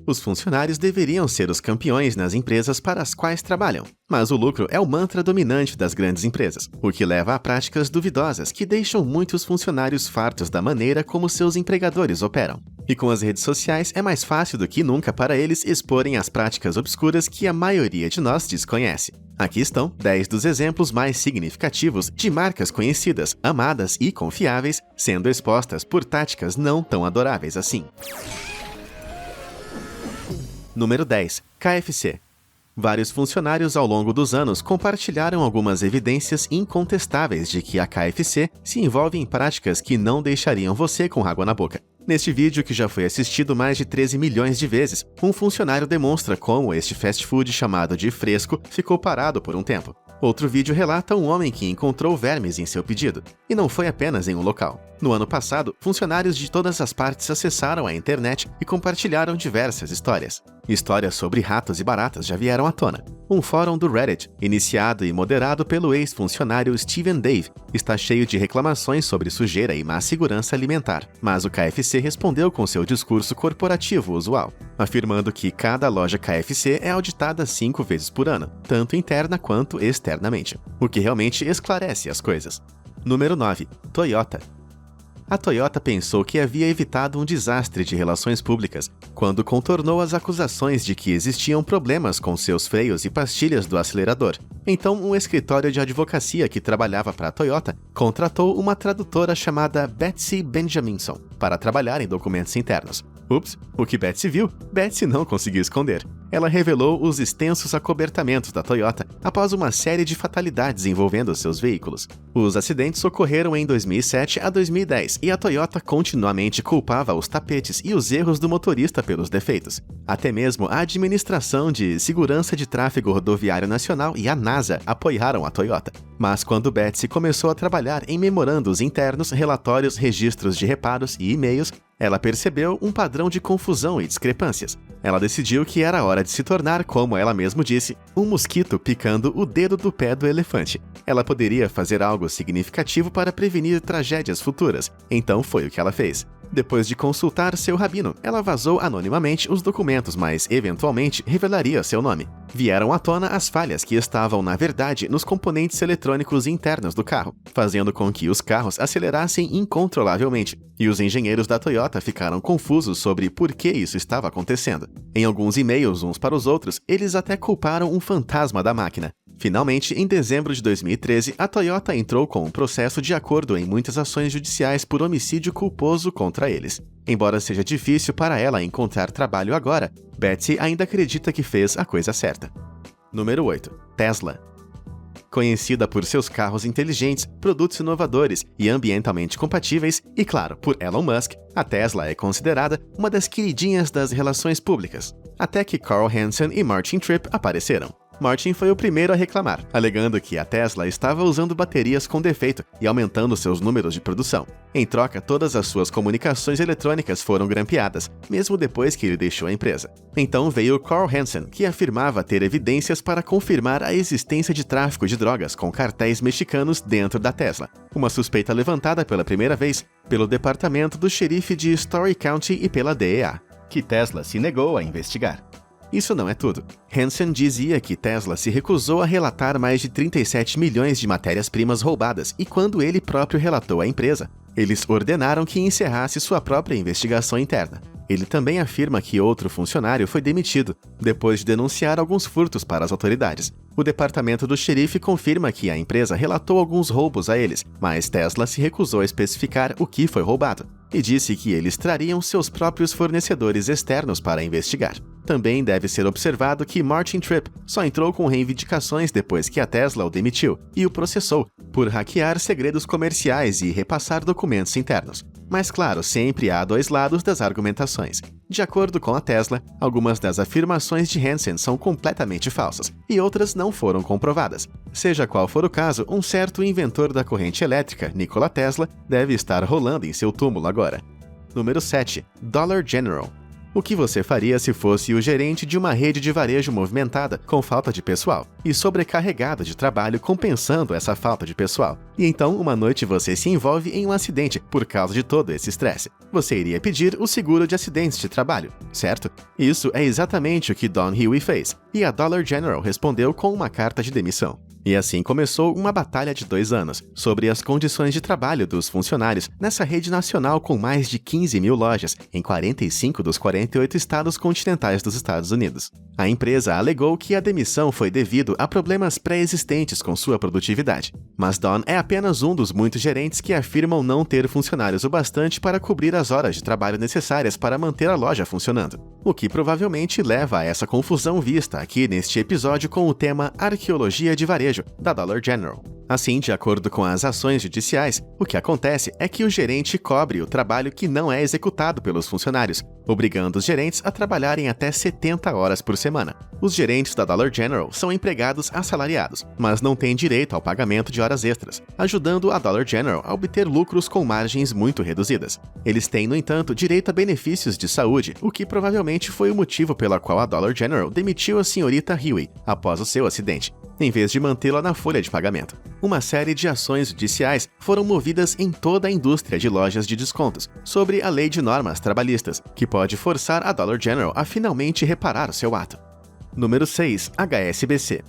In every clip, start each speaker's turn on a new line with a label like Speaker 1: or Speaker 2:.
Speaker 1: Os funcionários deveriam ser os campeões nas empresas para as quais trabalham, mas o lucro é o mantra dominante das grandes empresas, o que leva a práticas duvidosas que deixam muitos funcionários fartos da maneira como seus empregadores operam. E com as redes sociais é mais fácil do que nunca para eles exporem as práticas obscuras que a maioria de nós desconhece. Aqui estão 10 dos exemplos mais significativos de marcas conhecidas, amadas e confiáveis sendo expostas por táticas não tão adoráveis assim. Número 10. KFC. Vários funcionários ao longo dos anos compartilharam algumas evidências incontestáveis de que a KFC se envolve em práticas que não deixariam você com água na boca. Neste vídeo, que já foi assistido mais de 13 milhões de vezes, um funcionário demonstra como este fast food chamado de Fresco ficou parado por um tempo. Outro vídeo relata um homem que encontrou vermes em seu pedido. E não foi apenas em um local. No ano passado, funcionários de todas as partes acessaram a internet e compartilharam diversas histórias. Histórias sobre ratos e baratas já vieram à tona. Um fórum do Reddit, iniciado e moderado pelo ex-funcionário Steven Dave, está cheio de reclamações sobre sujeira e má segurança alimentar, mas o KFC respondeu com seu discurso corporativo usual, afirmando que cada loja KFC é auditada 5 vezes por ano, tanto interna quanto externamente, o que realmente esclarece as coisas. Número 9. Toyota. A Toyota pensou que havia evitado um desastre de relações públicas quando contornou as acusações de que existiam problemas com seus freios e pastilhas do acelerador. Então, um escritório de advocacia que trabalhava para a Toyota contratou uma tradutora chamada Betsy Benjaminson para trabalhar em documentos internos. Ups, o que Betsy viu, Betsy não conseguiu esconder. Ela revelou os extensos acobertamentos da Toyota após uma série de fatalidades envolvendo seus veículos. Os acidentes ocorreram em 2007 a 2010 e a Toyota continuamente culpava os tapetes e os erros do motorista pelos defeitos. Até mesmo a Administração de Segurança de Tráfego Rodoviário Nacional e a NASA apoiaram a Toyota. Mas quando Betsy começou a trabalhar em memorandos internos, relatórios, registros de reparos e e-mails, ela percebeu um padrão de confusão e discrepâncias. Ela decidiu que era hora de se tornar, como ela mesma disse, um mosquito picando o dedo do pé do elefante. Ela poderia fazer algo significativo para prevenir tragédias futuras, então foi o que ela fez. Depois de consultar seu rabino, ela vazou anonimamente os documentos, mas eventualmente revelaria seu nome. Vieram à tona as falhas que estavam, na verdade, nos componentes eletrônicos internos do carro, fazendo com que os carros acelerassem incontrolavelmente, e os engenheiros da Toyota ficaram confusos sobre por que isso estava acontecendo. Em alguns e-mails uns para os outros, eles até culparam um fantasma da máquina. Finalmente, em dezembro de 2013, a Toyota entrou com um processo de acordo em muitas ações judiciais por homicídio culposo contra eles. Embora seja difícil para ela encontrar trabalho agora, Betsy ainda acredita que fez a coisa certa. Número 8. Tesla. Conhecida por seus carros inteligentes, produtos inovadores e ambientalmente compatíveis, e claro, por Elon Musk, a Tesla é considerada uma das queridinhas das relações públicas, até que Carl Hansen e Martin Tripp apareceram. Martin foi o primeiro a reclamar, alegando que a Tesla estava usando baterias com defeito e aumentando seus números de produção. Em troca, todas as suas comunicações eletrônicas foram grampeadas, mesmo depois que ele deixou a empresa. Então veio Carl Hansen, que afirmava ter evidências para confirmar a existência de tráfico de drogas com cartéis mexicanos dentro da Tesla, uma suspeita levantada pela primeira vez pelo departamento do xerife de Story County e pela DEA, que Tesla se negou a investigar. Isso não é tudo. Hansen dizia que Tesla se recusou a relatar mais de 37 milhões de matérias-primas roubadas e quando ele próprio relatou à empresa, eles ordenaram que encerrasse sua própria investigação interna. Ele também afirma que outro funcionário foi demitido, depois de denunciar alguns furtos para as autoridades. O departamento do xerife confirma que a empresa relatou alguns roubos a eles, mas Tesla se recusou a especificar o que foi roubado, e disse que eles trariam seus próprios fornecedores externos para investigar. Também deve ser observado que Martin Tripp só entrou com reivindicações depois que a Tesla o demitiu e o processou por hackear segredos comerciais e repassar documentos internos. Mas claro, sempre há dois lados das argumentações. De acordo com a Tesla, algumas das afirmações de Hansen são completamente falsas e outras não foram comprovadas. Seja qual for o caso, um certo inventor da corrente elétrica, Nikola Tesla, deve estar rolando em seu túmulo agora. Número 7. Dollar General. O que você faria se fosse o gerente de uma rede de varejo movimentada, com falta de pessoal, e sobrecarregado de trabalho compensando essa falta de pessoal? E então, uma noite você se envolve em um acidente por causa de todo esse estresse. Você iria pedir o seguro de acidentes de trabalho, certo? Isso é exatamente o que Don Huey fez, e a Dollar General respondeu com uma carta de demissão. E assim começou uma batalha de 2 anos sobre as condições de trabalho dos funcionários nessa rede nacional com mais de 15 mil lojas em 45 dos 48 estados continentais dos Estados Unidos. A empresa alegou que a demissão foi devido a problemas pré-existentes com sua produtividade. Mas Don é apenas um dos muitos gerentes que afirmam não ter funcionários o bastante para cobrir as horas de trabalho necessárias para manter a loja funcionando. O que provavelmente leva a essa confusão vista aqui neste episódio com o tema Arqueologia de Varejo, da Dollar General. Assim, de acordo com as ações judiciais, o que acontece é que o gerente cobre o trabalho que não é executado pelos funcionários, obrigando os gerentes a trabalharem até 70 horas por semana. Os gerentes da Dollar General são empregados assalariados, mas não têm direito ao pagamento de horas extras, ajudando a Dollar General a obter lucros com margens muito reduzidas. Eles têm, no entanto, direito a benefícios de saúde, o que provavelmente foi o motivo pela qual a Dollar General demitiu a senhorita Huey após o seu acidente, em vez de mantê-la na folha de pagamento. Uma série de ações judiciais foram movidas em toda a indústria de lojas de descontos sobre a Lei de Normas Trabalhistas, que pode forçar a Dollar General a finalmente reparar o seu ato. Número 6. HSBC.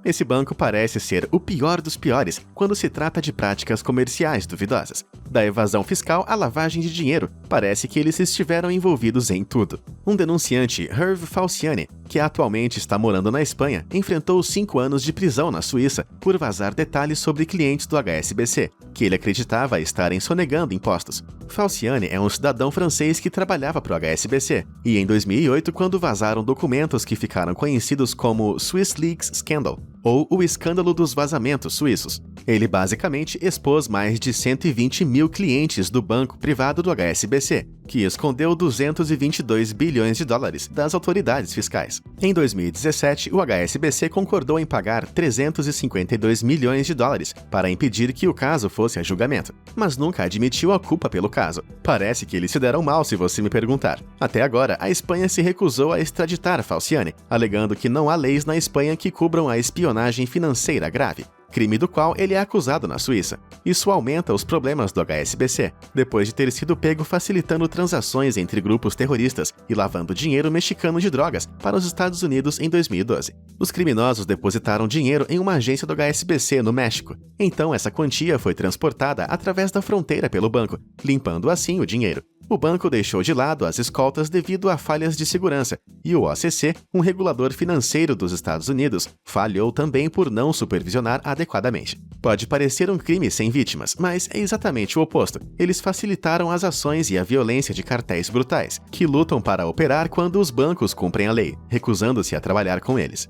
Speaker 1: Esse banco parece ser o pior dos piores quando se trata de práticas comerciais duvidosas. Da evasão fiscal à lavagem de dinheiro, parece que eles estiveram envolvidos em tudo. Um denunciante, Hervé Falciani, que atualmente está morando na Espanha, enfrentou 5 anos de prisão na Suíça por vazar detalhes sobre clientes do HSBC, que ele acreditava estarem sonegando impostos. Falciani é um cidadão francês que trabalhava para o HSBC, e em 2008, quando vazaram documentos que ficaram conhecidos como Swiss Leaks Scandal, ou o escândalo dos vazamentos suíços. Ele basicamente expôs mais de 120 mil clientes do banco privado do HSBC, que escondeu 222 bilhões de dólares das autoridades fiscais. Em 2017, o HSBC concordou em pagar 352 milhões de dólares para impedir que o caso fosse a julgamento, mas nunca admitiu a culpa pelo caso. Parece que eles se deram mal, se você me perguntar. Até agora, a Espanha se recusou a extraditar Falciani, alegando que não há leis na Espanha que cubram a espionagem financeira grave, crime do qual ele é acusado na Suíça. Isso aumenta os problemas do HSBC, depois de ter sido pego facilitando transações entre grupos terroristas e lavando dinheiro mexicano de drogas para os Estados Unidos em 2012. Os criminosos depositaram dinheiro em uma agência do HSBC no México. Então essa quantia foi transportada através da fronteira pelo banco, limpando assim o dinheiro. O banco deixou de lado as escoltas devido a falhas de segurança, e o OCC, um regulador financeiro dos Estados Unidos, falhou também por não supervisionar adequadamente. Pode parecer um crime sem vítimas, mas é exatamente o oposto. Eles facilitaram as ações e a violência de cartéis brutais, que lutam para operar quando os bancos cumprem a lei, recusando-se a trabalhar com eles.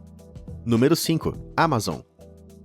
Speaker 1: Número 5. Amazon.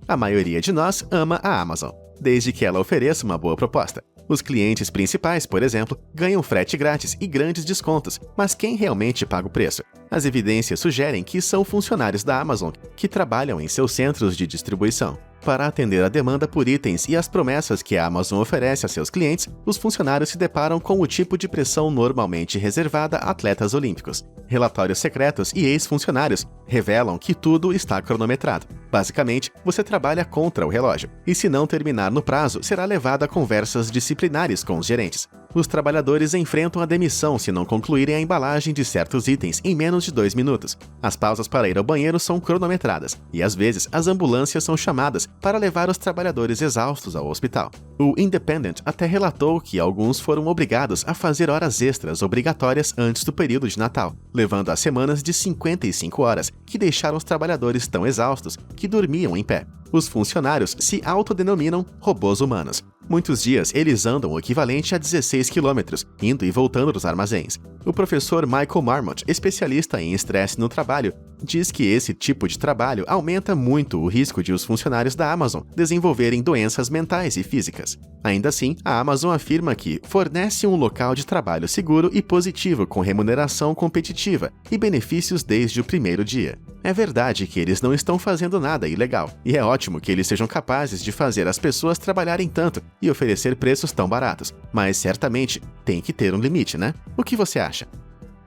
Speaker 1: A maioria de nós ama a Amazon, desde que ela ofereça uma boa proposta. Os clientes principais, por exemplo, ganham frete grátis e grandes descontos, mas quem realmente paga o preço? As evidências sugerem que são funcionários da Amazon que trabalham em seus centros de distribuição. Para atender a demanda por itens e as promessas que a Amazon oferece a seus clientes, os funcionários se deparam com o tipo de pressão normalmente reservada a atletas olímpicos. Relatórios secretos e ex-funcionários revelam que tudo está cronometrado. Basicamente, você trabalha contra o relógio, e se não terminar no prazo, será levado a conversas disciplinares com os gerentes. Os trabalhadores enfrentam a demissão se não concluírem a embalagem de certos itens em menos de 2 minutos. As pausas para ir ao banheiro são cronometradas, e às vezes as ambulâncias são chamadas para levar os trabalhadores exaustos ao hospital. O Independent até relatou que alguns foram obrigados a fazer horas extras obrigatórias antes do período de Natal, levando a semanas de 55 horas, que deixaram os trabalhadores tão exaustos que dormiam em pé. Os funcionários se autodenominam robôs humanos. Muitos dias eles andam o equivalente a 16 quilômetros, indo e voltando dos armazéns. O professor Michael Marmot, especialista em estresse no trabalho, diz que esse tipo de trabalho aumenta muito o risco de os funcionários da Amazon desenvolverem doenças mentais e físicas. Ainda assim, a Amazon afirma que fornece um local de trabalho seguro e positivo com remuneração competitiva e benefícios desde o primeiro dia. É verdade que eles não estão fazendo nada ilegal, e é ótimo que eles sejam capazes de fazer as pessoas trabalharem tanto e oferecer preços tão baratos, mas certamente tem que ter um limite, né? O que você acha?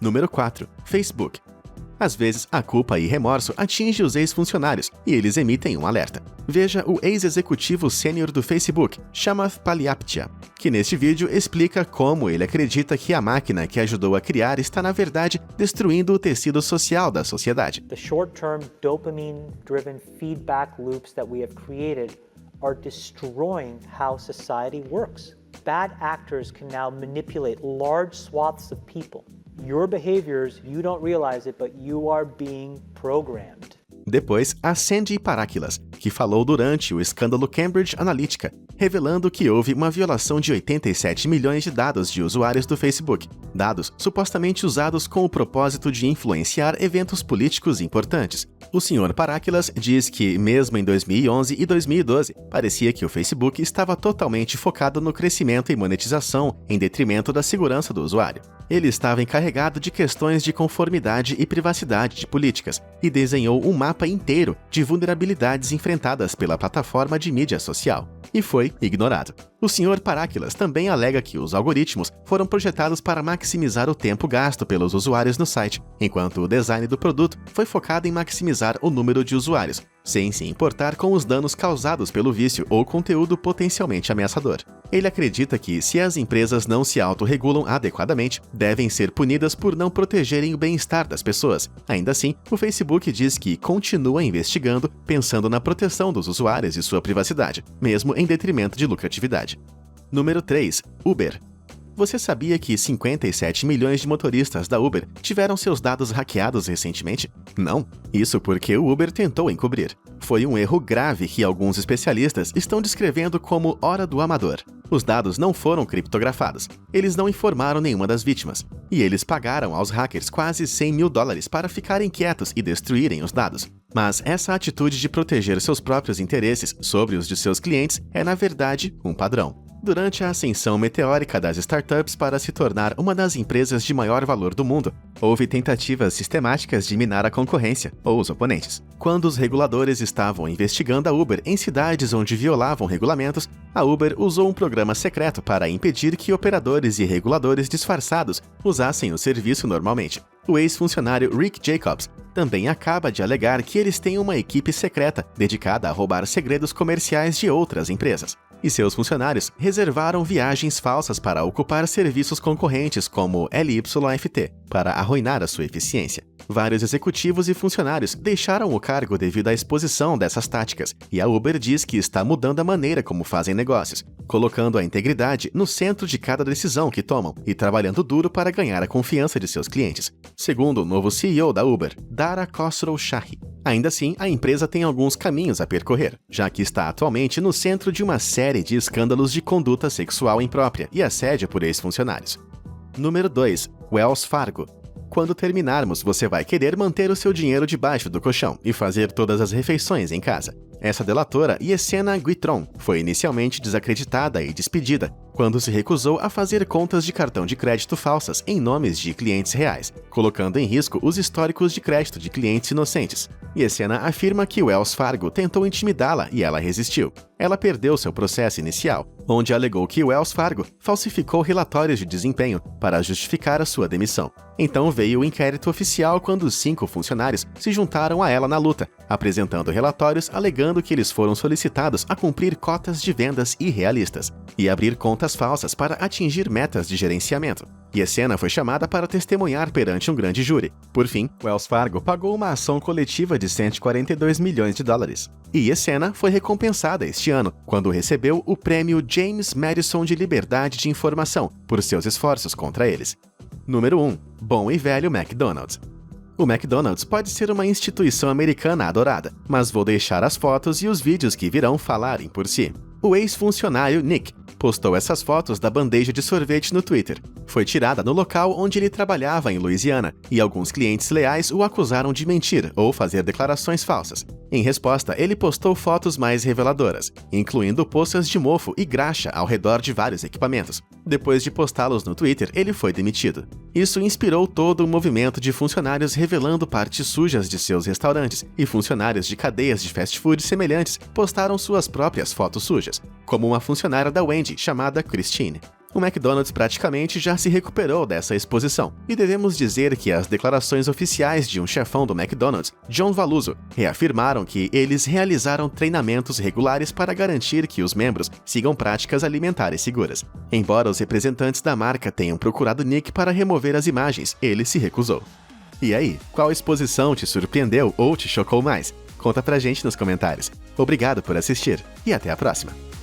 Speaker 1: Número 4. Facebook. Às vezes, a culpa e remorso atinge os ex-funcionários e eles emitem um alerta. Veja o ex-executivo sênior do Facebook, Chamath Palihapitiya, que neste vídeo explica como ele acredita que a máquina que ajudou a criar está, na verdade, destruindo o tecido social da sociedade.
Speaker 2: The short-term dopamine-driven feedback loops that we have created are destroying how society works. Bad actors can now manipulate large swaths of people. Your behaviors, you don't realize it, but you are being programmed.
Speaker 1: Depois, a Sandy Parakilas, que falou durante o escândalo Cambridge Analytica, revelando que houve uma violação de 87 milhões de dados de usuários do Facebook, dados supostamente usados com o propósito de influenciar eventos políticos importantes. O Sr. Parakilas diz que, mesmo em 2011 e 2012, parecia que o Facebook estava totalmente focado no crescimento e monetização, em detrimento da segurança do usuário. Ele estava encarregado de questões de conformidade e privacidade de políticas e desenhou um mapa inteiro de vulnerabilidades enfrentadas pela plataforma de mídia social. E foi ignorado. O Sr. Parakilas também alega que os algoritmos foram projetados para maximizar o tempo gasto pelos usuários no site, enquanto o design do produto foi focado em maximizar o número de usuários, sem se importar com os danos causados pelo vício ou conteúdo potencialmente ameaçador. Ele acredita que, se as empresas não se autorregulam adequadamente, devem ser punidas por não protegerem o bem-estar das pessoas. Ainda assim, o Facebook diz que continua investigando, pensando na proteção dos usuários e sua privacidade, mesmo em detrimento de lucratividade. Número 3. Uber. Você sabia que 57 milhões de motoristas da Uber tiveram seus dados hackeados recentemente? Não. Isso porque o Uber tentou encobrir. Foi um erro grave que alguns especialistas estão descrevendo como hora do amador. Os dados não foram criptografados. Eles não informaram nenhuma das vítimas. E eles pagaram aos hackers quase $100 mil para ficarem quietos e destruírem os dados. Mas essa atitude de proteger seus próprios interesses sobre os de seus clientes é, na verdade, um padrão. Durante a ascensão meteórica das startups para se tornar uma das empresas de maior valor do mundo, houve tentativas sistemáticas de minar a concorrência, ou os oponentes. Quando os reguladores estavam investigando a Uber em cidades onde violavam regulamentos, a Uber usou um programa secreto para impedir que operadores e reguladores disfarçados usassem o serviço normalmente. O ex-funcionário Rick Jacobs também acaba de alegar que eles têm uma equipe secreta dedicada a roubar segredos comerciais de outras empresas. E seus funcionários reservaram viagens falsas para ocupar serviços concorrentes como LYFT, para arruinar a sua eficiência. Vários executivos e funcionários deixaram o cargo devido à exposição dessas táticas, e a Uber diz que está mudando a maneira como fazem negócios, colocando a integridade no centro de cada decisão que tomam e trabalhando duro para ganhar a confiança de seus clientes. Segundo o novo CEO da Uber, Dara Khosrowshahi. Ainda assim, a empresa tem alguns caminhos a percorrer, já que está atualmente no centro de uma série de escândalos de conduta sexual imprópria e assédio por ex-funcionários. Número 2. Wells Fargo. Quando terminarmos, você vai querer manter o seu dinheiro debaixo do colchão e fazer todas as refeições em casa. Essa delatora, Yesenia Guitron, foi inicialmente desacreditada e despedida quando se recusou a fazer contas de cartão de crédito falsas em nomes de clientes reais, colocando em risco os históricos de crédito de clientes inocentes. Yesenia afirma que Wells Fargo tentou intimidá-la e ela resistiu. Ela perdeu seu processo inicial, onde alegou que Wells Fargo falsificou relatórios de desempenho para justificar a sua demissão. Então veio o inquérito oficial quando 5 funcionários se juntaram a ela na luta, apresentando relatórios alegando que eles foram solicitados a cumprir cotas de vendas irrealistas e abrir contas falsas para atingir metas de gerenciamento. Yesenia foi chamada para testemunhar perante um grande júri. Por fim, Wells Fargo pagou uma ação coletiva de $142 milhões. E Yesenia foi recompensada este ano, quando recebeu o prêmio James Madison de Liberdade de Informação por seus esforços contra eles. Número 1. Bom e velho McDonald's. O McDonald's pode ser uma instituição americana adorada, mas vou deixar as fotos e os vídeos que virão falarem por si. O ex-funcionário Nick postou essas fotos da bandeja de sorvete no Twitter. Foi tirada no local onde ele trabalhava em Louisiana, e alguns clientes leais o acusaram de mentir ou fazer declarações falsas. Em resposta, ele postou fotos mais reveladoras, incluindo poças de mofo e graxa ao redor de vários equipamentos. Depois de postá-los no Twitter, ele foi demitido. Isso inspirou todo o movimento de funcionários revelando partes sujas de seus restaurantes, e funcionários de cadeias de fast food semelhantes postaram suas próprias fotos sujas, como uma funcionária da Wendy chamada Christine. O McDonald's praticamente já se recuperou dessa exposição, e devemos dizer que as declarações oficiais de um chefão do McDonald's, John Valuso, reafirmaram que eles realizaram treinamentos regulares para garantir que os membros sigam práticas alimentares seguras. Embora os representantes da marca tenham procurado Nick para remover as imagens, ele se recusou. E aí, qual exposição te surpreendeu ou te chocou mais? Conta pra gente nos comentários. Obrigado por assistir e até a próxima!